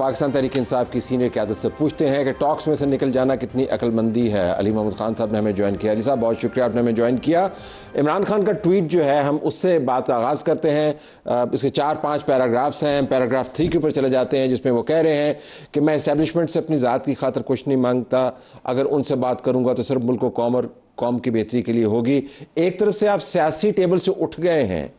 पाकिस्तान तहरीक इंसाफ की सीनियर क़यादत से पूछते हैं कि टॉक्स में से निकल जाना कितनी अक्लमंदी है। अली मोहम्मद खान साहब ने हमें ज्वाइन किया। अली साहब बहुत शुक्रिया, आपने हमें ज्वाइन किया। इमरान खान का ट्वीट जो है, हम उससे बात का आगाज़ करते हैं। इसके 4-5 पैराग्राफ्स हैं। पैराग्राफ 3 के ऊपर चले जाते हैं, जिसमें वो कह रहे हैं कि मैं इस्टेबलिशमेंट से अपनी ज़ात की खातर कुछ नहीं मांगता, अगर उनसे बात करूँगा तो सिर्फ मुल्क और कौम की बेहतरी के लिए होगी। एक तरफ से आप सियासी टेबल से उठ गए हैं,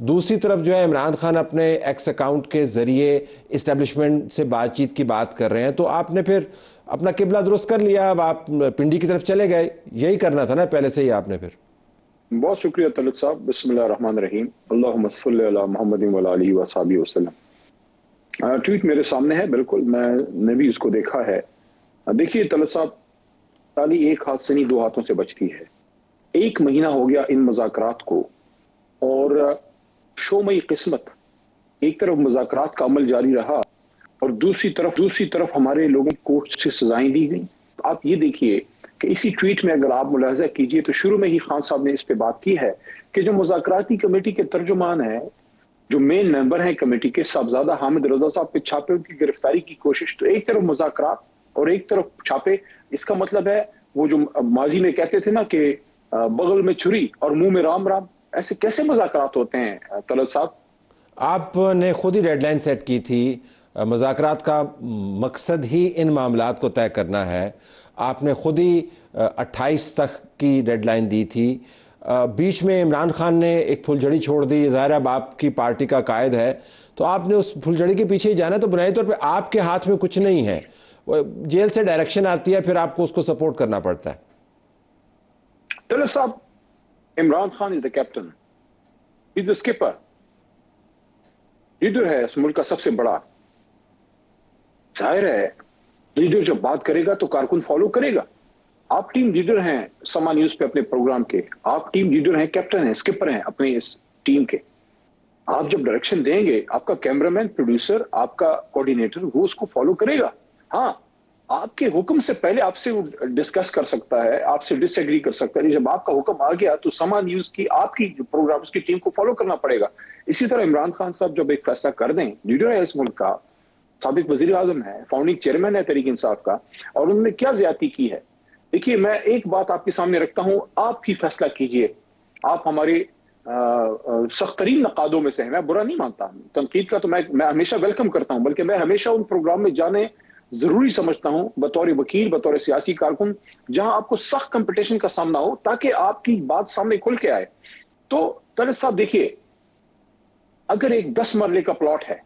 दूसरी तरफ जो है इमरान खान अपने एक्स अकाउंट के ज़रिए इस्टेब्लिशमेंट से बातचीत की बात कर रहे हैं, तो आपने फिर अपना किबला दुरुस्त कर लिया, अब आप पिंडी की तरफ चले गए। यही करना था ना पहले से ही आपने फिर। बहुत शुक्रिया तलत साहब। बिस्मिल्लाहिर्रहमानिर्रहीम। अल्लाहुम्मा सल्ली अला मुहम्मदिन व आलिहि व अस्हाबिहि वसल्लम। ट्वीट मेरे सामने है, बिल्कुल मैंने भी उसको देखा है। देखिए तलत साहब, ताली एक हाथ से नहीं दो हाथों से बचती है। 1 महीना हो गया इन मुज़ाकरात को, और शोमई किस्मत, एक तरफ मुज़ाकरात का अमल जारी रहा और दूसरी तरफ हमारे लोगों को कोर्ट से सजाएं दी गई। आप ये देखिए कि इसी ट्वीट में अगर आप मुलाहजा कीजिए तो शुरू में ही खान साहब ने इस पे बात की है कि जो मुज़ाकराती कमेटी के तर्जुमान है, जो मेन मेंबर हैं कमेटी के, साहबजादा हामिद रजा साहब पे छापे, उनकी गिरफ्तारी की कोशिश। तो एक तरफ मुज़ाकरात और एक तरफ छापे। इसका मतलब है वो जो माजी में कहते थे ना कि बगल में छुरी और मुंह में राम राम, ऐसे कैसे मुज़ाकरात होते हैं तलत साहब? आपने खुद ही डेडलाइन सेट की थी। मुज़ाकरात का मकसद ही इन मामलात को तय करना है। आपने खुद ही 28 तक की डेडलाइन दी थी। बीच में इमरान खान ने एक फुलझड़ी छोड़ दी। ज़ाहिर है आपकी पार्टी का कायद है, तो आपने उस फुलझड़ी के पीछे ही जाना। तो बुनियादी तौर पर आपके हाथ में कुछ नहीं है, जेल से डायरेक्शन आती है, फिर आपको उसको सपोर्ट करना पड़ता है। तलत साहब, Imran Khan is the captain, is the skipper, leader है इस मुल्क का सबसे बड़ा। जाहिर है लीडर जब बात करेगा तो कारकुन फॉलो करेगा। आप टीम लीडर हैं समा न्यूज पे अपने प्रोग्राम के, आप टीम लीडर हैं, कैप्टन हैं, स्किपर हैं अपने इस टीम के। आप जब डायरेक्शन देंगे, आपका कैमरामैन, प्रोड्यूसर, आपका कोऑर्डिनेटर वो उसको फॉलो करेगा। हाँ, आपके हुक्म से पहले आपसे वो डिस्कस कर सकता है, आपसे डिसएग्री कर सकता है। जब आपका हुक्म आ गया तो समा न्यूज की, आपकी जो प्रोग्राम, उसकी टीम को फॉलो करना पड़ेगा। इसी तरह इमरान खान साहब जब एक फैसला कर दें, लीडर है इस मुल्क का, साबिक वजीर आजम है, फाउंडिंग चेयरमैन है तहरीक इंसाफ का, और उन्होंने क्या ज्यादती की है। देखिए, मैं एक बात आपके सामने रखता हूं, आप ही फैसला कीजिए। आप हमारे सख्त तरीन नकादों में से हैं, मैं बुरा नहीं मानता, तनकीद का तो मैं हमेशा वेलकम करता हूं, बल्कि मैं हमेशा उन प्रोग्राम में जाने जरूरी समझता हूं बतौर वकील, बतौर सियासी कारकुन, जहां आपको सख्त कंपटीशन का सामना हो, ताकि आपकी बात सामने खुल के आए। तो तलत साहब देखिए, अगर एक 10 मरले का प्लॉट है,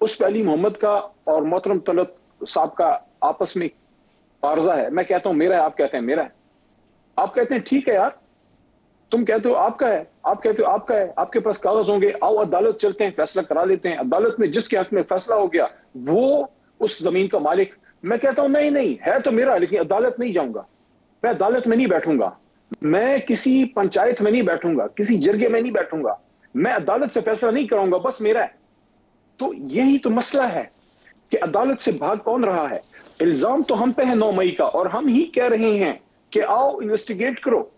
उस पर अली मोहम्मद का और मोहतरम तलत साहब का आपस में पारजा है। मैं कहता हूं मेरा है, आप कहते हैं मेरा है। आप कहते हैं ठीक है यार, तुम कहते हो आपका है, आप कहते हो आपका है, आपके पास कागज होंगे, आओ अदालत चलते हैं, फैसला करा लेते हैं। अदालत में जिसके हक में फैसला हो गया वो उस जमीन का मालिक। मैं कहता हूं नहीं नहीं है तो मेरा, लेकिन अदालत नहीं जाऊंगा, मैं अदालत में नहीं बैठूंगा, मैं किसी पंचायत में नहीं बैठूंगा, किसी जरगे में नहीं बैठूंगा, मैं अदालत से फैसला नहीं कराऊंगा, बस मेरा है। तो यही तो मसला है कि अदालत से भाग कौन रहा है। इल्जाम तो हम पे है 9 मई का, और हम ही कह रहे हैं कि आओ इन्वेस्टिगेट करो।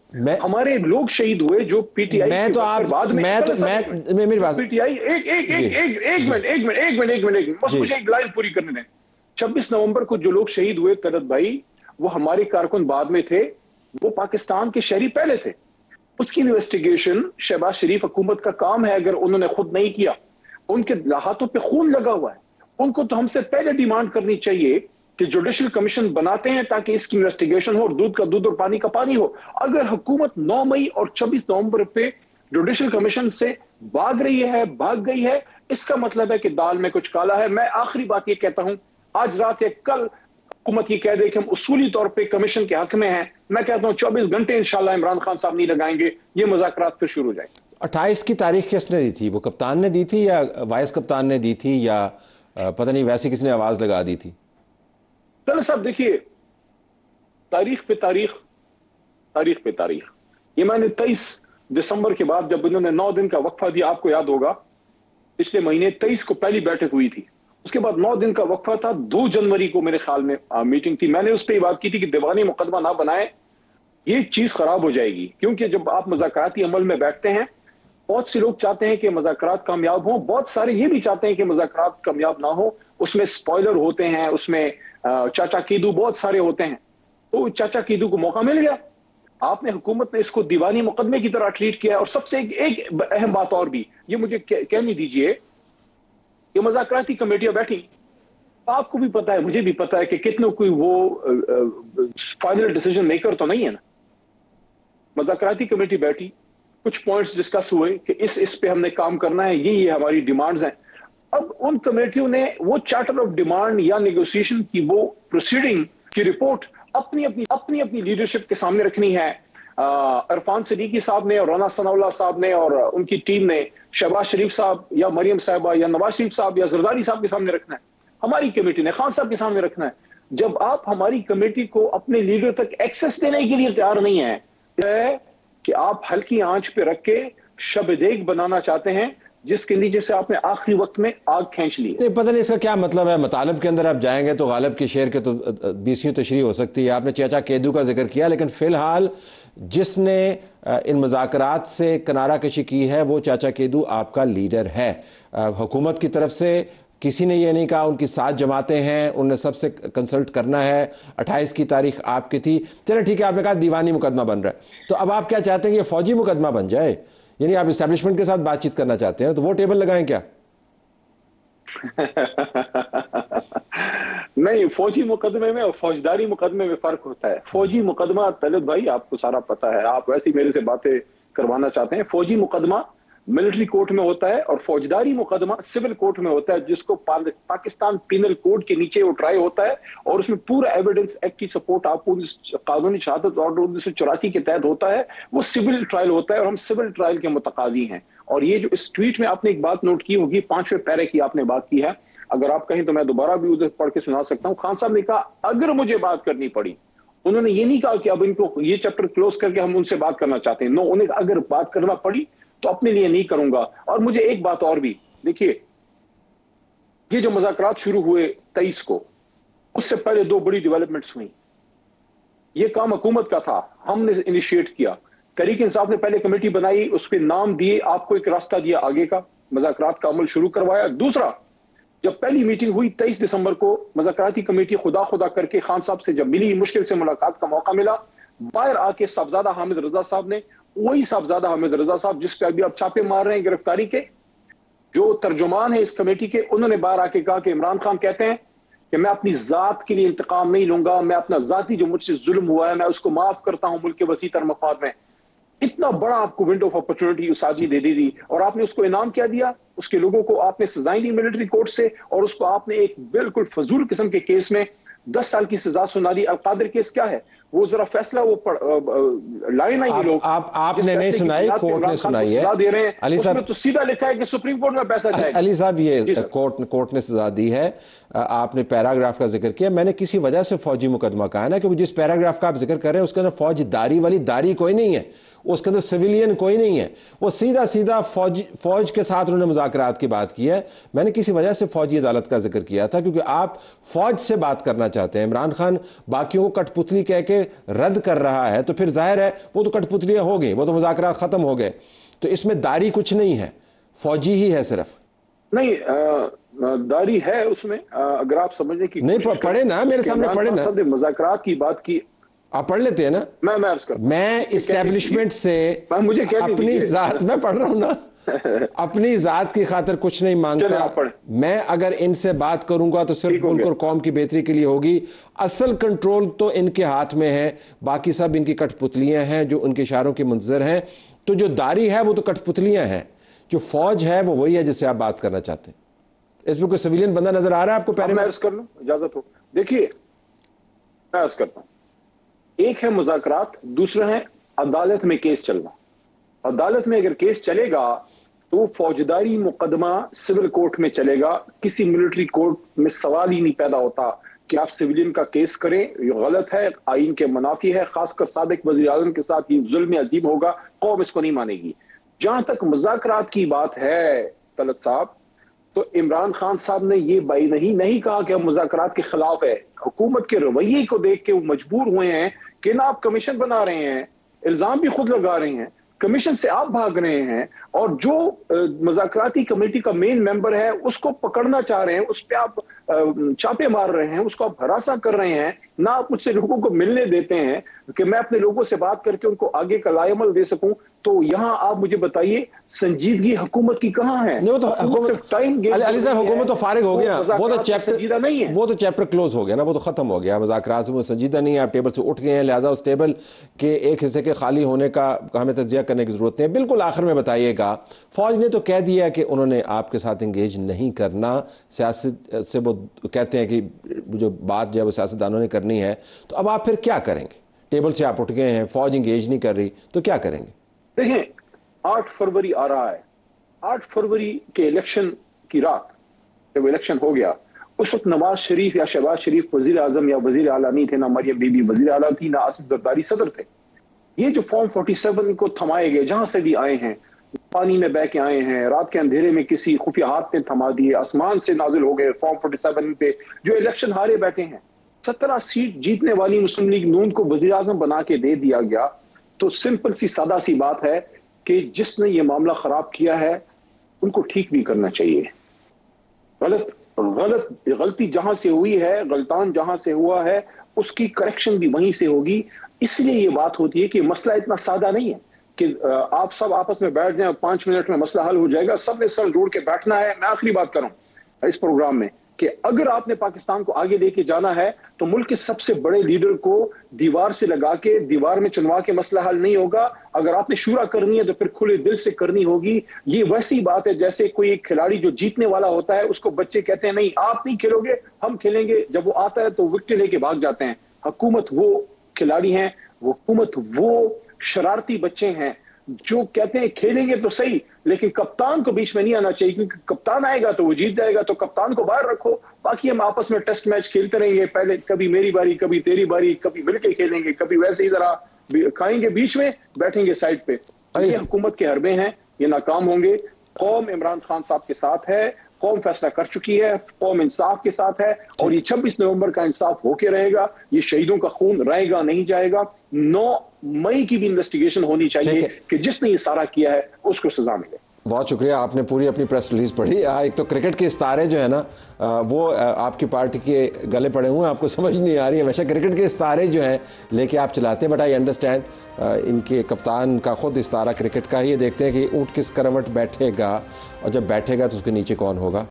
हमारे लोग शहीद हुए जो पीटीआई मैं तो आप बाद में, मेरी बात, पीटीआई, एक मिनट बस मुझे एक लाइन पूरी करने दें। 26 नवंबर को जो लोग शहीद हुए तलत भाई, वो हमारे कारकुन बाद में थे, वो पाकिस्तान के शहरी पहले थे। उसकी इन्वेस्टिगेशन शहबाज शरीफ हुकूमत का काम है, अगर उन्होंने खुद नहीं किया। उनके हाथों पे खून लगा हुआ है, उनको तो हमसे पहले डिमांड करनी चाहिए कि जुडिशल कमीशन बनाते हैं ताकि इसकी इन्वेस्टिगेशन हो, और दूध का दूध और पानी का पानी हो। अगर हुकूमत 9 मई और 26 नवंबर पे जुडिशल कमीशन से भाग रही है, भाग गई है, इसका मतलब है कि दाल में कुछ काला है। मैं आखिरी बात ये कहता हूं, आज रात या कल हुकूमत ये कह दे कि हम उसूली तौर पे कमीशन के हक में हैं, मैं कहता हूं 24 घंटे इंशाल्लाह इमरान खान साहब नहीं लगाएंगे, ये मुज़ाकरात फिर शुरू हो जाएंगे। 28 की तारीख किसने दी थी? वो कप्तान ने दी थी या वाइस कप्तान ने दी थी, या पता नहीं वैसे किसने आवाज लगा दी थी? चलो साहब देखिए, तारीख पे तारीख, ये मैंने 23 दिसंबर के बाद जब इन्होंने 9 दिन का वक्फा दिया, आपको याद होगा पिछले महीने 23 को पहली बैठक हुई थी, उसके बाद 9 दिन का वक्फा था। 2 जनवरी को मेरे ख्याल में मीटिंग थी। मैंने उस पर बात की थी कि दीवानी मुकदमा ना बनाए, ये चीज खराब हो जाएगी, क्योंकि जब आप मुज़ाकराती अमल में बैठते हैं, बहुत से लोग चाहते हैं कि मुज़ाकरात कामयाब हों, बहुत सारे ये भी चाहते हैं कि मुज़ाकरात कामयाब ना हो, उसमें स्पॉइलर होते हैं, उसमें चाचा कीदू बहुत सारे होते हैं। तो चाचा कीदू को मौका मिल गया, आपने हुकूमत ने इसको दीवानी मुकदमे की तरह ट्रीट किया। और सबसे एक अहम बात और भी, ये मुझे कहने दीजिए, ये मुज़ाकराती कमेटियां बैठी, आपको भी पता है, मुझे भी पता है कि कितनों कोई वो फाइनल डिसीजन मेकर तो नहीं है ना। मुज़ाकराती कमेटी बैठी, कुछ पॉइंट्स डिस्कस हुए कि इस पे हमने काम करना है, ये हमारी डिमांड्स हैं। अब उन कमेटियों ने वो चार्टर ऑफ डिमांड या नेगोशिएशन की वो प्रोसीडिंग की रिपोर्ट अपनी अपनी लीडरशिप के सामने रखनी है। इरफान सदीकी साहब ने और राना सनाउल्लाह साहब ने और उनकी टीम ने शहबाज शरीफ साहब या मरियम साहिबा या नवाज शरीफ साहब या जरदारी साहब के सामने रखना है, हमारी कमेटी ने खान साहब के सामने रखना है। जब आप हमारी कमेटी को अपने लीडर तक एक्सेस देने के लिए तैयार नहीं है कि आप हल्की आंच पे रख के शब-ए-देग बनाना चाहते हैं, जिसके नीचे से आपने आखिरी वक्त में आग खींच ली। नहीं, पता नहीं इसका क्या मतलब है। मतालब के अंदर आप जाएंगे तो गालिब के शेर के तो 20वीं तशरीह हो सकती है। आपने चाचा केदू का जिक्र किया, लेकिन फिलहाल जिसने इन मुज़ाकरात से किनारा कशी की है वो चाचा केदू आपका लीडर है। हुकूमत की तरफ से किसी ने ये नहीं कहा, उनकी 7 जमातें हैं, उन्हें सबसे कंसल्ट करना है। 28 की तारीख आपकी थी, चलो ठीक है, आपने कहा दीवानी मुकदमा बन रहा है, तो अब आप क्या चाहते हैं कि ये फौजी मुकदमा बन जाए? यानी आप इस्टेब्लिशमेंट के साथ बातचीत करना चाहते हैं, तो वो टेबल लगाएं क्या? नहीं, फौजी मुकदमे में और फौजदारी मुकदमे में फर्क होता है। फौजी मुकदमा, तलत भाई आपको सारा पता है, आप वैसे ही मेरे से बातें करवाना चाहते हैं। फौजी मुकदमा मिलिट्री कोर्ट में होता है और फौजदारी मुकदमा सिविल कोर्ट में होता है, जिसको पाकिस्तान पिनल कोड के नीचे वो ट्राई होता है और उसमें पूरा एविडेंस एक्ट की सपोर्ट आपको कानूनी शहादत ऑर्डर 1984 के तहत होता है। वो सिविल ट्रायल होता है और हम सिविल ट्रायल के मुतकाजी हैं। और ये जो इस ट्वीट में आपने एक बात नोट की होगी, 5वें पैरे की आपने बात की है, अगर आप कहें तो मैं दोबारा भी उधर पढ़ के सुना सकता हूं। खान साहब ने कहा अगर मुझे बात करनी पड़ी, उन्होंने ये नहीं कहा कि अब इनको ये चैप्टर क्लोज करके हम उनसे बात करना चाहते हैं। नो, उन्हें अगर बात करना पड़ी तो अपने लिए नहीं करूंगा। और मुझे एक बात और भी, देखिए, ये जो मुज़ाकरात शुरू हुए 23 को, उससे पहले 2 बड़ी डेवलपमेंट्स हुई। ये काम हुकूमत का था, हमने इनिशिएट किया। तहरीक इंसाफ ने पहले कमेटी बनाई, उसके नाम दिए, आपको एक रास्ता दिया आगे का, मुज़ाकरात का अमल शुरू करवाया। दूसरा, जब पहली मीटिंग हुई 23 दिसंबर को, मुज़ाकराती कमेटी खुदा करके खान साहब से जब मिली, मुश्किल से मुलाकात का मौका मिला, बाहर आके साहबजादा हामिद रजा साहब ने, वही साहबजादा हामिद रजा साहब जिस पे अभी आप छापे मार रहे हैं गिरफ्तारी के, जो तर्जुमान है इस कमेटी के, उन्होंने बाहर आके कहा कि इमरान खान कहते हैं कि मैं अपनी जात के लिए इंतकाम नहीं लूंगा, मैं अपना जाती जो मुझसे जुल्म हुआ है मैं उसको माफ करता हूं मुल्क के वसी तर मफाद में। इतना बड़ा आपको विंडो ऑफ अपॉर्चुनिटी उस आदमी दे दी और आपने उसको इनाम क्या दिया? उसके लोगों को आपने सजाएं दी मिलिट्री कोर्ट से और उसको आपने एक बिल्कुल फजूल किस्म के केस में 10 साल की सजा सुना दी। अलकादिर केस क्या है वो जरा फैसला वो लाइन आई लोग, आपने नहीं सुनाई, कोर्ट ने सुनाई है। दे रहे हैं अली साहब तो सीधा लिखा है कि सुप्रीम कोर्ट में पैसा जाएगा। अली साहब ये कोर्ट ने सजा दी है। आपने पैराग्राफ का जिक्र किया, मैंने किसी वजह से फौजी मुकदमा कहा ना, क्योंकि जिस पैराग्राफ का आप जिक्र कर रहे हैं उसके अंदर फौजदारी वाली दारी कोई नहीं है, उसके अंदर सिविलियन कोई नहीं है, वो सीधा फौज के साथ उन्होंने मुज़ाकरात की बात की है। मैंने किसी वजह से फौजी अदालत का जिक्र किया था क्योंकि आप फौज से बात करना चाहते हैं। इमरान खान बाकियों को कठपुतली कह के रद्द कर रहा है, तो फिर जाहिर है वो तो कठपुतलियां हो गई, वो तो मुज़ाकरात खत्म हो गए, तो इसमें दारी कुछ नहीं है, फौजी ही है सिर्फ। नहीं, दारी है उसमें, अगर आप समझने की नहीं पढ़े ना, मेरे सामने पढ़े ना, मुज़ाकरात की बात की, आप पढ़ लेते हैं ना। मैं इस्टेब्लिशमेंट से मुझे अपनी जात में पढ़ रहा हूं ना, अपनी जात की खातिर कुछ नहीं मांगता। मैं अगर इनसे बात करूंगा तो सिर्फ मुल्क और कौम की बेहतरी के लिए होगी। असल कंट्रोल तो इनके हाथ में है, बाकी सब इनकी कठपुतलियां हैं जो उनके इशारों के मुंतज़िर हैं। तो जो दारी है वो तो कठपुतलियां हैं, जो फौज है वो वही है जिससे आप बात करना चाहते हैं। इसमें कोई सिविलियन बंदा नजर आ रहा है आपको? पहले मैं अर्ज कर लूं, इजाजत हो? देखिए, मैं अर्ज करता हूं, एक है मुज़ाकरात, दूसरा है अदालत में केस चलना। अदालत में अगर केस चलेगा तो फौजदारी मुकदमा सिविल कोर्ट में चलेगा, किसी मिलिट्री कोर्ट में सवाल ही नहीं पैदा होता कि आप सिविलियन का केस करें, ये गलत है, आइन के मुनाफी है, खासकर साबिक वज़ीर आज़म के साथ ये जुल्म अजीम होगा, कौम इसको नहीं मानेगी। जहां तक मुज़ाकरात की बात है तलत साहब, तो इमरान खान साहब ने ये बाई नहीं कहा कि हम मुज़ाकरात के खिलाफ है। हुकूमत के रवैये को देख के वो मजबूर हुए हैं कि ना आप कमीशन बना रहे हैं, इल्जाम भी खुद लगा रहे हैं कमीशन से आप भाग रहे हैं और जो मुज़ाकराती कमेटी का मेन मेंबर है उसको पकड़ना चाह रहे हैं, उस पर आप चापे मार रहे हैं, उसको आप हरासा कर रहे हैं, ना आप मुझसे लोगों को मिलने देते हैं कि मैं अपने लोगों से बात करके उनको आगे का लाएमल दे सकूं। तो यहाँ आप मुझे बताइए संजीदगी हुकूमत की कहाँ है? नहीं, तो हुकूमत टाइम अली साहब हुकूमत तो फारिग हो गया, वो तो चैप्टर संजीदा नहीं है, वो तो चैप्टर क्लोज हो गया ना, वो तो खत्म हो गया, मुज़ाकरात से वो संजीदा नहीं है, आप टेबल से उठ गए हैं, लिहाजा उस टेबल के एक हिस्से के खाली होने का हमें तज्जिया करने की जरूरत नहीं है। बिल्कुल आखिर में बताइएगा, फौज ने तो कह दिया कि उन्होंने आपके साथ इंगेज नहीं करना, सियासत से वो कहते हैं कि जो बात जो है वो सियासतदानों ने करनी है, तो अब आप फिर क्या करेंगे? टेबल से आप उठ गए हैं, फौज इंगेज नहीं कर रही, तो क्या करेंगे? देखें 8 फरवरी आ रहा है, 8 फरवरी के इलेक्शन की रात जब इलेक्शन हो गया, उस वक्त नवाज शरीफ या शहबाज शरीफ वजीर आजम या वजीर आला नहीं थे, ना मरियम बीबी वजीर आला थी, ना आसिफ जरदारी सदर थे। ये जो फॉर्म 47 को थमाए गए, जहां से भी आए हैं, पानी में बह के आए हैं, रात के अंधेरे में किसी खुफिया हाथ ने थमा दिए, आसमान से नाजिल हो गए फॉर्म 47 पे, जो इलेक्शन हारे बैठे हैं। 17 सीट जीतने वाली मुस्लिम लीग नून को वजीर आजम बना के दे दिया गया। तो सिंपल सी सादा सी बात है कि जिसने ये मामला खराब किया है उनको ठीक भी करना चाहिए। गलती जहां से हुई है, गलतान जहां से हुआ है, उसकी करेक्शन भी वहीं से होगी। इसलिए ये बात होती है कि मसला इतना सादा नहीं है कि आप सब आपस में बैठ जाएं और 5 मिनट में मसला हल हो जाएगा। सब ने सर जोड़ के बैठना है। मैं आखिरी बात करूं इस प्रोग्राम में कि अगर आपने पाकिस्तान को आगे लेके जाना है तो मुल्क के सबसे बड़े लीडर को दीवार से लगा के, दीवार में चुनवा के मसला हल नहीं होगा। अगर आपने शूरा करनी है तो फिर खुले दिल से करनी होगी। ये वैसी बात है जैसे कोई एक खिलाड़ी जो जीतने वाला होता है, उसको बच्चे कहते हैं नहीं आप नहीं खेलोगे, हम खेलेंगे। जब वो आता है तो विकेट लेके भाग जाते हैं। हुकूमत वो खिलाड़ी हैं, हुकूमत वो शरारती बच्चे हैं जो कहते हैं खेलेंगे तो सही, लेकिन कप्तान को बीच में नहीं आना चाहिए, क्योंकि कप्तान आएगा तो वो जीत जाएगा। तो कप्तान को बाहर रखो, बाकी हम आपस में टेस्ट मैच खेलते रहेंगे। पहले कभी मेरी बारी, कभी तेरी बारी, कभी मिलके खेलेंगे, कभी वैसे ही जरा खाएंगे, बीच में बैठेंगे साइड पे। ये हुकूमत के हरबे हैं, ये नाकाम होंगे। कौम इमरान खान साहब के साथ है, कौम फैसला कर चुकी है, कौम इंसाफ के साथ है, और ये 26 नवंबर का इंसाफ होके रहेगा। ये शहीदों का खून रहेगा नहीं जाएगा। 9 मई की भी इन्वेस्टिगेशन होनी चाहिए कि जिसने ये सारा किया है उसको सजा मिले। बहुत शुक्रिया, आपने पूरी अपनी प्रेस रिलीज पढ़ी। एक तो क्रिकेट के इस्तारे जो है ना वो आपकी पार्टी के गले पड़े हुए हैं, आपको समझ नहीं आ रही है। हमेशा क्रिकेट के इस्तारे जो हैं लेके आप चलाते हैं, बट आई अंडरस्टैंड इनके कप्तान का खुद इस्तारा क्रिकेट का ही। ये देखते हैं कि ऊँट किस करवट बैठेगा, और जब बैठेगा तो उसके नीचे कौन होगा।